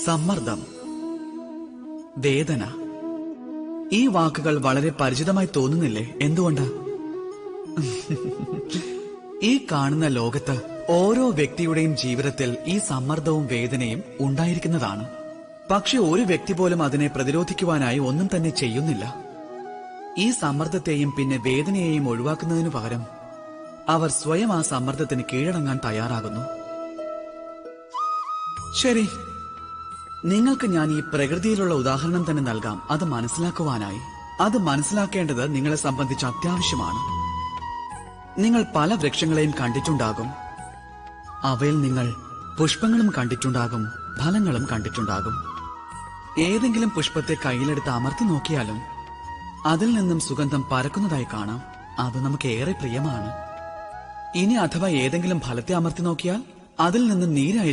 സമ്മർദ്ദം, വേദന, ഈ വാക്കുകൾ വളരെ പരിചിതമായി തോന്നുന്നില്ലേ? എന്തുകൊണ്ട്? ഈ കാണുന്ന ലോകത്ത് ഓരോ വ്യക്തിയുടെയും ജീവിതത്തിൽ ഈ സമ്മർദ്ദവും വേദനയും ഉണ്ടായിരിക്കുന്നതാണ്. പക്ഷെ ഒരു വ്യക്തി പോലും അതിനെ പ്രതിരോധിക്കുവാനായി ഒന്നും തന്നെ ചെയ്യുന്നില്ല. ഈ സമ്മർദ്ദത്തെയും പിന്നെ വേദനയെയും ഒഴിവാക്കുന്നതിനു പകരം അവർ സ്വയം ആ സമ്മർദ്ദത്തിന് കീഴടങ്ങാൻ തയ്യാറാകുന്നു. ശരി, നിങ്ങൾക്ക് ഞാൻ ഈ പ്രകൃതിയിലുള്ള ഉദാഹരണം തന്നെ നൽകാം, അത് മനസ്സിലാക്കുവാനായി. അത് മനസ്സിലാക്കേണ്ടത് നിങ്ങളെ സംബന്ധിച്ച് അത്യാവശ്യമാണ്. നിങ്ങൾ പല വൃക്ഷങ്ങളെയും കണ്ടിട്ടുണ്ടാകും. അവയിൽ നിങ്ങൾ പുഷ്പങ്ങളും കണ്ടിട്ടുണ്ടാകും, ഫലങ്ങളും കണ്ടിട്ടുണ്ടാകും. ഏതെങ്കിലും പുഷ്പത്തെ കയ്യിലെടുത്ത് അമർത്തി നോക്കിയാലും അതിൽ നിന്നും സുഗന്ധം പരക്കുന്നതായി കാണാം. അത് നമുക്ക് ഏറെ പ്രിയമാണ്. ഇനി അഥവാ ഏതെങ്കിലും ഫലത്തെ അമർത്തി നോക്കിയാൽ അതിൽ നിന്നും നീരായിരിക്കും